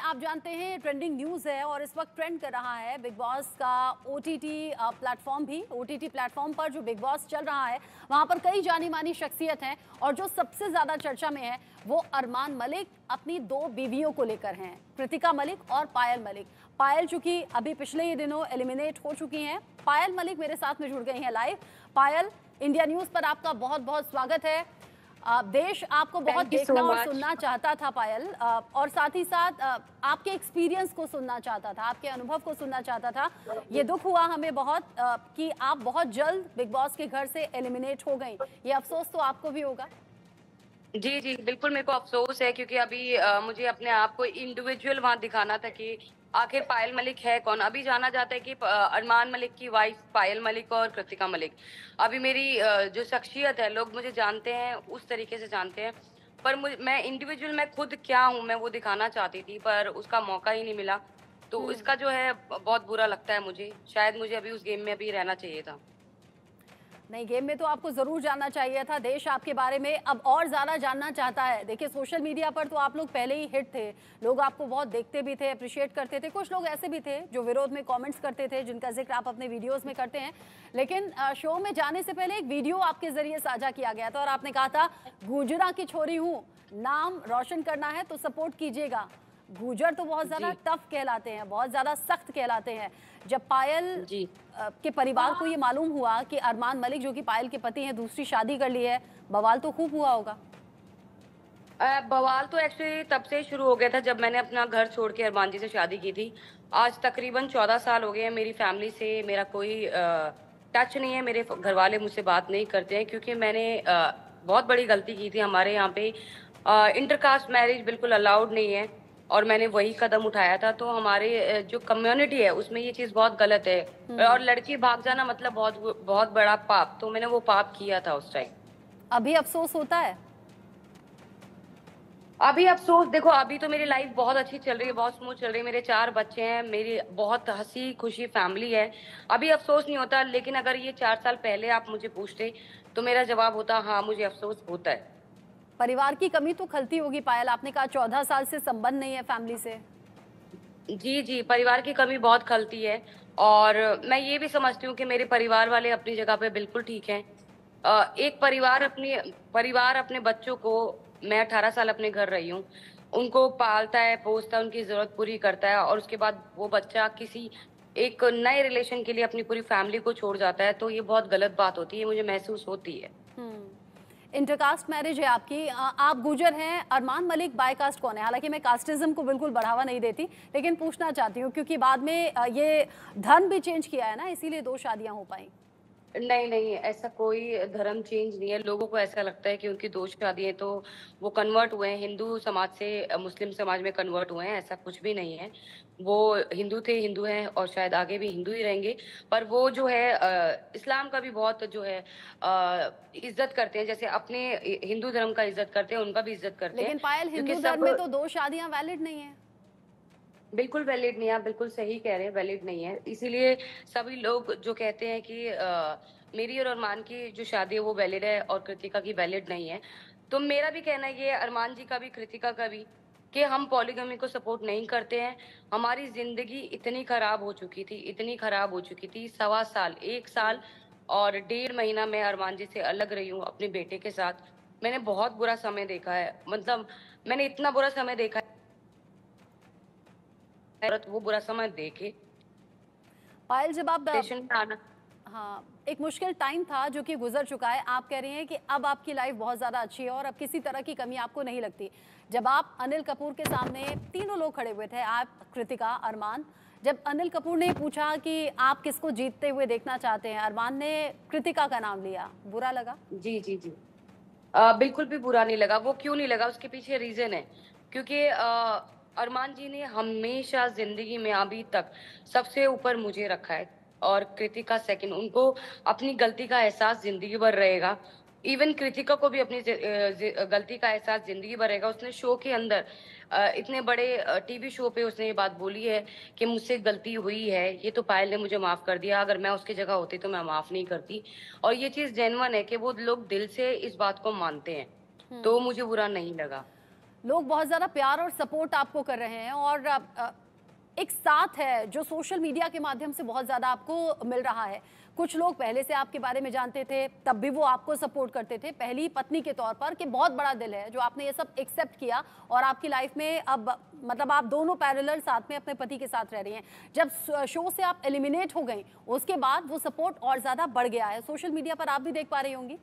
आप जानते हैं ट्रेंडिंग न्यूज़ है और इस वक्त ट्रेंड कर रहा है बिग बॉस का ओटीटी प्लेटफॉर्म भी। ओटीटी प्लेटफॉर्म पर जो बिग बॉस चल रहा है वहां पर कई जानी मानी शख्सियत हैं और जो सबसे ज़्यादा चर्चा में है वो अरमान मलिक अपनी दो बीवियों को लेकर हैं, कृतिका मलिक और पायल मलिक। पायल चूंकि अभी पिछले ही दिनों एलिमिनेट हो चुकी हैं। पायल मलिक मेरे साथ में जुड़ गई हैं लाइव। पायल, इंडिया न्यूज़ पर आपका बहुत बहुत स्वागत है। देश आपको बहुत देखना और सुनना चाहता था पायल, और साथ ही साथ आपके एक्सपीरियंस को सुनना चाहता था, आपके अनुभव को सुनना चाहता था। ये दुख हुआ हमें बहुत कि आप बहुत जल्द बिग बॉस के घर से एलिमिनेट हो गई। ये अफसोस तो आपको भी होगा। जी, जी, बिल्कुल मेरे को अफ़सोस है क्योंकि अभी मुझे अपने आप को इंडिविजुअल वहाँ दिखाना था कि आखिर पायल मलिक है कौन? अभी जाना जाता है कि अरमान मलिक की वाइफ़ पायल मलिक और कृतिका मलिक। अभी मेरी जो शख्सियत है, लोग मुझे जानते हैं, उस तरीके से जानते हैं। पर मैं इंडिविजुअल मैं खुद क्या हूँ, मैं वो दिखाना चाहती थी, पर उसका मौका ही नहीं मिला। तो इसका जो है बहुत बुरा लगता है मुझे। शायद मुझे अभी उस गेम में अभी रहना चाहिए था। नहीं, गेम में तो आपको ज़रूर जानना चाहिए था। देश आपके बारे में अब और ज़्यादा जानना चाहता है। देखिए, सोशल मीडिया पर तो आप लोग पहले ही हिट थे, लोग आपको बहुत देखते भी थे, अप्रिशिएट करते थे। कुछ लोग ऐसे भी थे जो विरोध में कमेंट्स करते थे, जिनका जिक्र आप अपने वीडियोस में करते हैं। लेकिन शो में जाने से पहले एक वीडियो आपके ज़रिए साझा किया गया था और आपने कहा था, गुजरा की छोरी हूँ, नाम रोशन करना है तो सपोर्ट कीजिएगा। गुजर तो बहुत ज़्यादा टफ कहलाते हैं, बहुत ज़्यादा सख्त कहलाते हैं। जब पायल जी। के परिवार को ये मालूम हुआ कि अरमान मलिक जो कि पायल के पति हैं दूसरी शादी कर ली है, बवाल तो खूब हुआ होगा। बवाल तो एक्चुअली तब से शुरू हो गया था जब मैंने अपना घर छोड़ के अरमान जी से शादी की थी। आज तकरीबन 14 साल हो गए हैं, मेरी फैमिली से मेरा कोई टच नहीं है, मेरे घरवाले मुझसे बात नहीं करते हैं क्योंकि मैंने बहुत बड़ी गलती की थी। हमारे यहाँ पे इंटरकास्ट मैरिज बिल्कुल अलाउड नहीं है और मैंने वही कदम उठाया था। तो हमारे जो कम्युनिटी है उसमें ये चीज़ बहुत गलत है और लड़की भाग जाना मतलब बहुत बहुत बड़ा पाप। तो मैंने वो पाप किया था उस टाइम। अभी अफसोस होता है? अभी अफ़सोस देखो, अभी तो मेरी लाइफ़ बहुत अच्छी चल रही है, बहुत स्मूथ चल रही है। मेरे 4 बच्चे हैं, मेरी बहुत हँसी-खुशी फैमिली है। अभी अफ़सोस नहीं होता, लेकिन अगर ये 4 साल पहले आप मुझे पूछते, तो मेरा जवाब होता हाँ, मुझे अफ़सोस होता है। परिवार की कमी तो खलती होगी पायल, आपने कहा 14 साल से संबंध नहीं है फैमिली से। जी, जी, परिवार की कमी बहुत खलती है और मैं ये भी समझती हूँ कि मेरे परिवार वाले अपनी जगह पे बिल्कुल ठीक हैं। एक परिवार अपने बच्चों को मैं 18 साल अपने घर रही हूँ, उनको पालता है, पोसता है, उनकी ज़रूरत पूरी करता है और उसके बाद वो बच्चा किसी एक नए रिलेशन के लिए अपनी पूरी फैमिली को छोड़ जाता है, तो ये बहुत गलत बात होती है, मुझे महसूस होती है। इंटरकास्ट मैरिज है आपकी, आप गुजर हैं, अरमान मलिक बाय कास्ट कौन है? हालांकि मैं कास्टिज्म को बिल्कुल बढ़ावा नहीं देती, लेकिन पूछना चाहती हूँ क्योंकि बाद में ये धर्म भी चेंज किया है ना, इसीलिए 2 शादियां हो पाई। नहीं, नहीं, ऐसा कोई धर्म चेंज नहीं है। लोगों को ऐसा लगता है कि उनकी 2 शादियाँ तो वो कन्वर्ट हुए हैं, हिंदू समाज से मुस्लिम समाज में कन्वर्ट हुए हैं, ऐसा कुछ भी नहीं है। वो हिंदू थे, हिंदू हैं और शायद आगे भी हिंदू ही रहेंगे। पर वो जो है इस्लाम का भी बहुत जो है इज़्ज़त करते हैं, जैसे अपने हिंदू धर्म का इज़्ज़त करते हैं, उनका भी इज़्ज़त करते हैं। लेकिन पायल, क्योंकि हिंदू धर्म सब में तो 2 शादियां वैलिड नहीं है। बिल्कुल वैलिड नहीं है, आप बिल्कुल सही कह रहे हैं, वैलिड नहीं है। इसीलिए सभी लोग जो कहते हैं कि मेरी और अरमान की जो शादी है वो वैलिड है और कृतिका की वैलिड नहीं है। तो मेरा भी कहना ये है, अरमान जी का भी, कृतिका का भी, कि हम पॉलीगमी को सपोर्ट नहीं करते हैं। हमारी ज़िंदगी इतनी खराब हो चुकी थी, इतनी खराब हो चुकी थी, सवा साल, 1 साल और 1.5 महीना मैं अरमान जी से अलग रही हूँ अपने बेटे के साथ। मैंने बहुत बुरा समय देखा है, मतलब मैंने इतना बुरा समय देखा है, औरत वो बुरा समय देखे पायल, जब आप स्टेशन पे आना। हाँ, एक मुश्किल टाइम था जो कि गुजर चुका है। आप कह रही हैं कि अब आपकी लाइफ बहुत ज़्यादा अच्छी है और अब किसी तरह की कमी आपको नहीं लगती। जब आप अनिल कपूर के सामने, तीनों लोग खड़े हुए थे, आप, कृतिका, अरमान, जब अनिल कपूर ने पूछा कि आप किसको जीतते हुए देखना चाहते हैं, अरमान ने कृतिका का नाम लिया, बुरा लगा? जी, जी, जी। बिल्कुल भी बुरा नहीं लगा। वो क्यों नहीं लगा, उसके पीछे रीज़न है। क्योंकि अरमान जी ने हमेशा ज़िंदगी में अभी तक सबसे ऊपर मुझे रखा है और कृतिका सेकंड। उनको अपनी गलती का एहसास ज़िंदगी भर रहेगा। इवन कृतिका को भी अपनी गलती का एहसास ज़िंदगी भर रहेगा। उसने शो के अंदर इतने बड़े टीवी शो पे उसने ये बात बोली है कि मुझसे गलती हुई है, ये तो पायल ने मुझे माफ़ कर दिया, अगर मैं उसकी जगह होती तो मैं माफ़ नहीं करती। और ये चीज़ जेन्युइन है कि वो लोग दिल से इस बात को मानते हैं, तो मुझे बुरा नहीं लगा। लोग बहुत ज़्यादा प्यार और सपोर्ट आपको कर रहे हैं और एक साथ है जो सोशल मीडिया के माध्यम से बहुत ज़्यादा आपको मिल रहा है। कुछ लोग पहले से आपके बारे में जानते थे, तब भी वो आपको सपोर्ट करते थे पहली पत्नी के तौर पर, कि बहुत बड़ा दिल है जो आपने ये सब एक्सेप्ट किया और आपकी लाइफ में अब मतलब आप दोनों पैरेलल साथ में अपने पति के साथ रह रही हैं। जब शो से आप एलिमिनेट हो गई, उसके बाद वो सपोर्ट और ज़्यादा बढ़ गया है। सोशल मीडिया पर आप भी देख पा रही होंगी।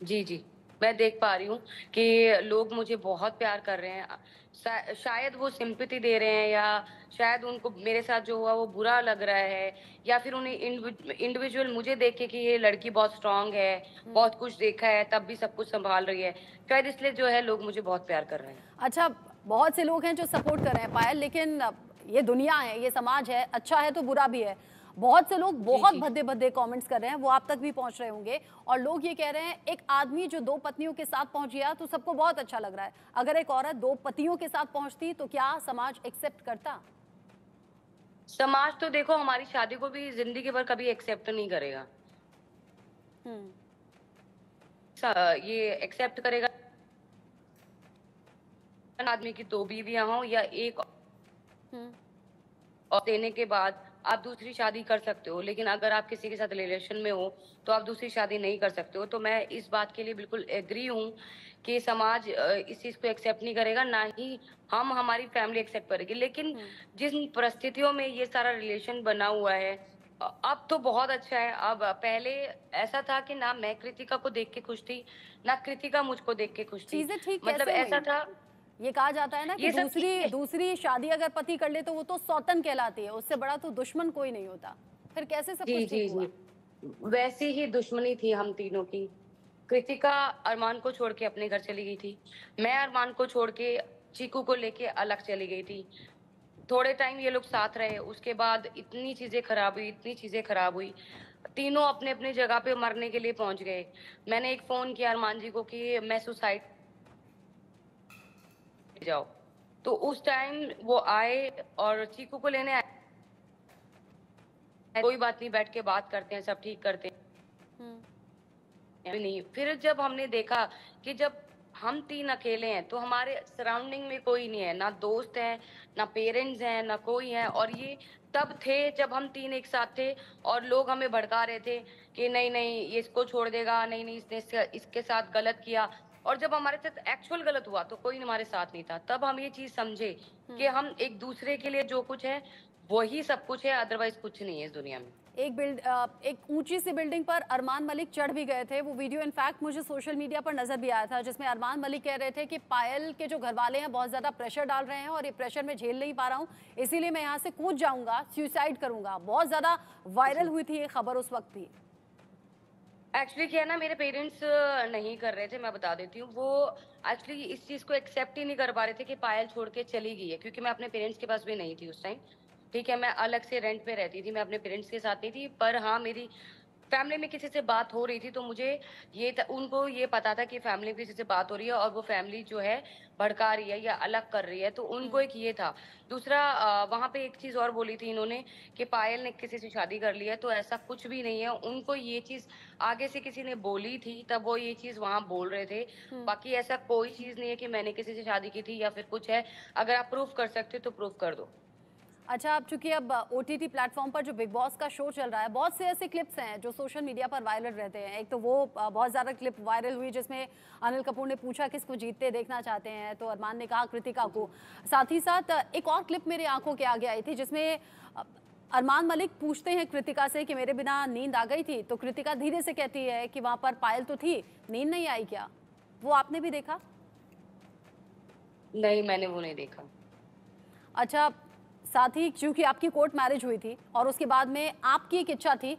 जी, जी। मैं देख पा रही हूँ कि लोग मुझे बहुत प्यार कर रहे हैं। शायद वो सिम्पैथी दे रहे हैं, या शायद उनको मेरे साथ जो हुआ वो बुरा लग रहा है, या फिर उन्हें इंडिविजुअल मुझे देख के कि ये लड़की बहुत स्ट्रॉन्ग है, बहुत कुछ देखा है, तब भी सब कुछ सँभाल रही है। शायद इसलिए जो है लोग मुझे बहुत प्यार कर रहे हैं। अच्छा, बहुत से लोग हैं जो सपोर्ट कर रहे हैं पायल, लेकिन ये दुनिया है, ये समाज है, अच्छा है तो बुरा भी है। बहुत से लोग जी, बहुत जी। भद्दे-भद्दे कमेंट्स कर रहे हैं, वो आप तक भी पहुंच रहे होंगे और लोग ये कह रहे हैं एक आदमी जो 2 पत्नियों के साथ पहुंच गया तो सबको बहुत अच्छा लग रहा है। अगर एक औरत 2 पतियों के साथ पहुंचती तो क्या समाज एक्सेप्ट करता? समाज तो देखो हमारी शादी को भी ज़िंदगी भर कभी एक्सेप्ट नहीं करेगा। हुँ, ये एक्सेप्ट करेगा आदमी की 2 बीवियाँ हों या 1, हुँ, और देने के बाद आप दूसरी शादी कर सकते हो, लेकिन अगर आप किसी के साथ रिलेशन में हो, तो आप दूसरी शादी नहीं कर सकते हो। तो मैं इस बात के लिए बिल्कुल एग्री हूँ कि समाज इस चीज़ को एक्सेप्ट नहीं करेगा, ना ही हम हमारी फैमिली एक्सेप्ट करेगी। लेकिन हुँ। जिन परिस्थितियों में ये सारा रिलेशन बना हुआ है, अब तो बहुत अच्छा है। अब पहले ऐसा था कि ना मैं कृतिका को देख के खुश थी, ना कृतिका मुझको देख के खुश थी। चीज़ें ठीक मतलब कैसे ऐसा हुई? था, ये कहा जाता है ना कि ये सब ठीक दूसरी है। दूसरी शादी अगर पति कर ले तो वो तो सौतन कहलाती है, उससे बड़ा तो दुश्मन कोई नहीं होता। फिर कैसे सब जी, कुछ ठीक जी, हुआ? जी। वैसी ही दुश्मनी थी हम तीनों की। कृतिका अरमान को छोड़ के अपने घर चली गई थी। मैं अरमान को छोड़ के चीकू को लेके अलग चली गई थी। थोड़े टाइम ये लोग साथ रहे, उसके बाद इतनी चीज़ें खराब हुई, इतनी चीज़ें खराब हुई। तीनों अपने-अपने जगह पे मरने के लिए पहुँच गए। मैंने एक फ़ोन किया अरमान जी को कि मैं सुसाइड जाओ। तो उस टाइम वो आए और चीकू को लेने आए, कोई बात नहीं, बैठ के बात करते हैं, सब ठीक करते हैं। हुँ, भी नहीं। फिर जब हमने देखा कि जब हम 3 अकेले हैं, तो हमारे सराउंडिंग में कोई नहीं है, ना दोस्त हैं, ना पेरेंट्स हैं, ना कोई है। और ये तब थे जब हम 3 एक साथ थे और लोग हमें भड़का रहे थे कि नहीं, नहीं ये इसको छोड़ देगा, नहीं, नहीं इसने इसके साथ गलत किया। और जब हमारे साथ एक्चुअल गलत हुआ तो कोई हमारे साथ नहीं था। तब हम ये चीज़ समझे कि हुँ। हम एक-दूसरे के लिए जो कुछ है, वही सब कुछ है, अदरवाइज़ कुछ नहीं है इस दुनिया में। एक ऊंची सी बिल्डिंग पर अरमान मलिक चढ़ भी गए थे। वो वीडियो इनफैक्ट मुझे सोशल मीडिया पर नजर भी आया था, जिसमें अरमान मलिक कह रहे थे कि पायल के जो घर वाले हैं बहुत ज्यादा प्रेशर डाल रहे हैं और ये प्रेशर मैं झेल नहीं पा रहा हूँ, इसीलिए मैं यहाँ से कूद जाऊंगा, सुसाइड करूंगा। बहुत ज्यादा वायरल जी। हुई थी ये खबर उस वक्त भी। एक्चुअली क्या है ना, मेरे पेरेंट्स नहीं कर रहे थे, मैं बता देती हूँ। वो एक्चुअली इस चीज़ को एक्सेप्ट ही नहीं कर पा रहे थे कि पायल छोड़ के चली गई है, क्योंकि मैं अपने पेरेंट्स के पास भी नहीं थी उस टाइम। ठीक है, मैं अलग से रेंट पे रहती थी, मैं अपने पेरेंट्स के साथ नहीं थी। पर हाँ, मेरी फैमिली में किसी से बात हो रही थी, तो मुझे उनको ये पता था कि फैमिली में किसी से बात हो रही है और वो फैमिली जो है भड़का रही है या अलग कर रही है, तो उनको हम्म। एक ये था। दूसरा, वहाँ पे एक चीज़ और बोली थी इन्होंने कि पायल ने किसी से शादी कर ली है, तो ऐसा कुछ भी नहीं है। उनको ये चीज़ आगे से किसी ने बोली थी, तब वो ये चीज़ वहाँ बोल रहे थे। हम्म। बाकी ऐसा कोई चीज़ नहीं है कि मैंने किसी से शादी की थी या फिर कुछ है। अगर आप प्रूफ कर सकते हो तो प्रूफ कर दो। अच्छा, अब चूंकि अब ओटीटी प्लेटफॉर्म पर जो बिग बॉस का शो चल रहा है, बहुत से ऐसे क्लिप्स हैं जो सोशल मीडिया पर वायरल रहते हैं। एक तो वो बहुत ज़्यादा क्लिप वायरल हुई जिसमें अनिल कपूर ने पूछा किसको जीतते देखना चाहते हैं, तो अरमान ने कहा कृतिका को। साथ ही साथ एक और क्लिप मेरे आंखों के आगे आई थी जिसमें अरमान मलिक पूछते हैं कृतिका से कि मेरे बिना नींद आ गई थी, तो कृतिका धीरे से कहती है कि वहां पर पायल तो थी, नींद नहीं आई क्या? वो आपने भी देखा? नहीं, मैंने वो नहीं देखा। अच्छा, साथ ही चूंकि आपकी कोर्ट मैरिज हुई थी और उसके बाद में आपकी एक इच्छा थी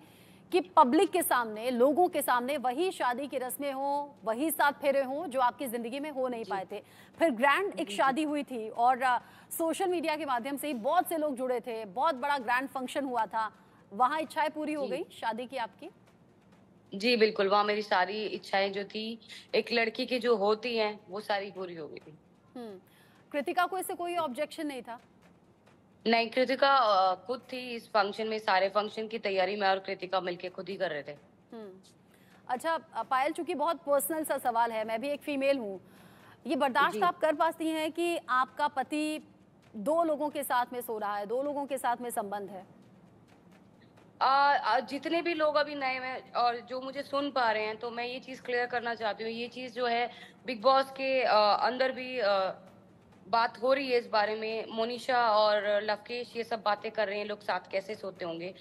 कि पब्लिक के सामने, लोगों के सामने वही शादी की रस्में हो, वही सात फेरे हों जो आपकी जिंदगी में हो नहीं जी। पाए थे। फिर ग्रैंड एक जी, जी। शादी हुई थी और सोशल मीडिया के माध्यम से ही बहुत से लोग जुड़े थे, बहुत बड़ा ग्रैंड फंक्शन हुआ था। वहां इच्छाएं पूरी हो जी। गई शादी की आपकी? जी, बिल्कुल, वहाँ मेरी सारी इच्छाएँ जो थी, एक लड़की की जो होती हैं, वो सारी पूरी हो गई थी। हम्म। कृतिका को इससे कोई ऑब्जेक्शन नहीं था? नहीं, कृतिका खुद थी इस फंक्शन में, सारे फंक्शन की तैयारी मैं और कृतिका मिलके खुद ही कर रहे थे। हम्म। अच्छा, पायल, चूंकि बहुत पर्सनल सा सवाल है, मैं भी एक फीमेल हूँ, ये बर्दाश्त जी। आप कर पाती हैं कि आपका पति 2 लोगों के साथ में सो रहा है, 2 लोगों के साथ में संबंध है? जितने भी लोग अभी नए में और जो मुझे सुन पा रहे हैं, तो मैं ये चीज़ क्लियर करना चाहती हूँ। ये चीज़ जो है बिग बॉस के अंदर भी बात हो रही है इस बारे में। मोनिशा और लवकेश ये सब बातें कर रहे हैं, लोग साथ कैसे सोते होंगे।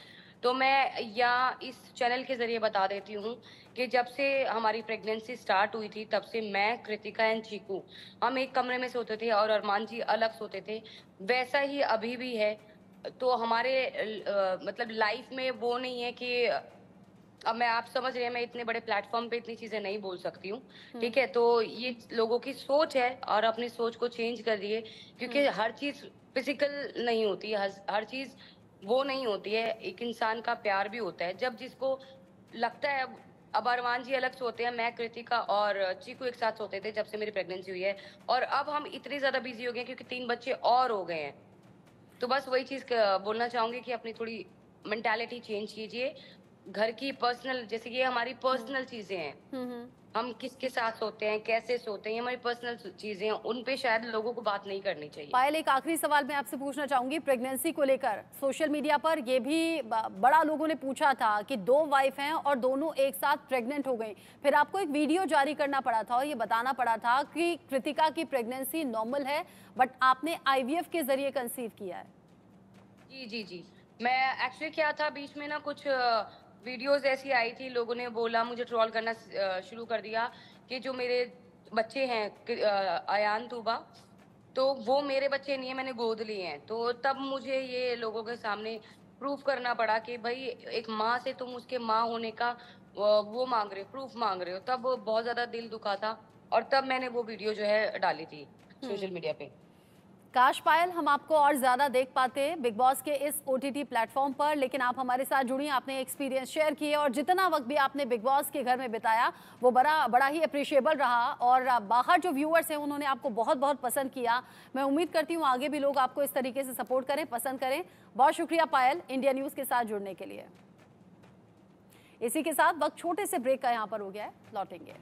तो मैं यहाँ इस चैनल के ज़रिए बता देती हूँ कि जब से हमारी प्रेगनेंसी स्टार्ट हुई थी, तब से मैं, कृतिका एंड चीकू, हम एक कमरे में सोते थे और अरमान जी अलग सोते थे। वैसा ही अभी भी है। तो हमारे मतलब लाइफ में वो नहीं है कि अब मैं आप समझ रहे हैं मैं इतने बड़े प्लेटफॉर्म पे इतनी चीजें नहीं बोल सकती हूँ, हुँ, ठीक है? तो ये लोगों की सोच है और अपनी सोच को चेंज करिए, क्योंकि हुँ। हर चीज फिजिकल नहीं होती है, हर चीज वो नहीं होती है। एक इंसान का प्यार भी होता है जब जिसको लगता है। अब अरमान जी अलग सोते हैं, मैं, कृतिका और चीकू एक साथ सोते थे जब से मेरी प्रेगनेंसी हुई है, और अब हम इतने ज्यादा बिजी हो गए हैं क्योंकि 3 बच्चे और हो गए हैं। तो बस वही चीज़ क बोलना चाहूँगी कि अपनी थोड़ी मेंटालिटी चेंज कीजिए। घर की पर्सनल, जैसे ये हमारी हुँ, पर्सनल चीज़ें हैं। हुँ, हुँ। हम किसके साथ सोते हैं, कैसे सोते हैं, ये हमारी पर्सनल चीज़ें हैं, उन पे शायद लोगों को बात नहीं करनी चाहिए। पायल, एक आखिरी सवाल मैं आपसे पूछना चाहूंगी प्रेगनेंसी को लेकर। सोशल मीडिया पर ये भी बड़ा लोगों ने पूछा था कि 2 वाइफ हैं और दोनों एक साथ प्रेग्नेंट हो गई। फिर आपको एक वीडियो जारी करना पड़ा था और ये बताना पड़ा था कि कृतिका की प्रेगनेंसी नॉर्मल है, बट आपने आईवीएफ के जरिए कंसीव किया है। जी, जी, जी। मैं एक्चुअली क्या था, बीच में ना कुछ वीडियोज़ ऐसी आई थी, लोगों ने बोला, मुझे ट्रोल करना शुरू कर दिया कि जो मेरे बच्चे हैं अयान, तूबा, तो वो मेरे बच्चे नहीं है, मैंने गोद लिए हैं। तो तब मुझे ये लोगों के सामने प्रूफ करना पड़ा कि भई एक माँ से तुम उसके माँ होने का वो माँग रहे हो, प्रूफ माँग रहे हो। तब बहुत ज़्यादा दिल दुखा था और तब मैंने वो वीडियो जो है डाली थी सोशल मीडिया पे। काश पायल हम आपको और ज़्यादा देख पाते बिग बॉस के इस ओटीटी प्लेटफॉर्म पर, लेकिन आप हमारे साथ जुड़ी, आपने एक्सपीरियंस शेयर किए और जितना वक्त भी आपने बिग बॉस के घर में बिताया वो बड़ा बड़ा ही अप्रिशिएबल रहा। और बाहर जो व्यूअर्स हैं उन्होंने आपको बहुत बहुत पसंद किया। मैं उम्मीद करती हूँ आगे भी लोग आपको इस तरीके से सपोर्ट करें, पसंद करें। बहुत शुक्रिया पायल इंडिया न्यूज़ के साथ जुड़ने के लिए। इसी के साथ वक्त छोटे से ब्रेक का यहाँ पर हो गया है, लौटेंगे।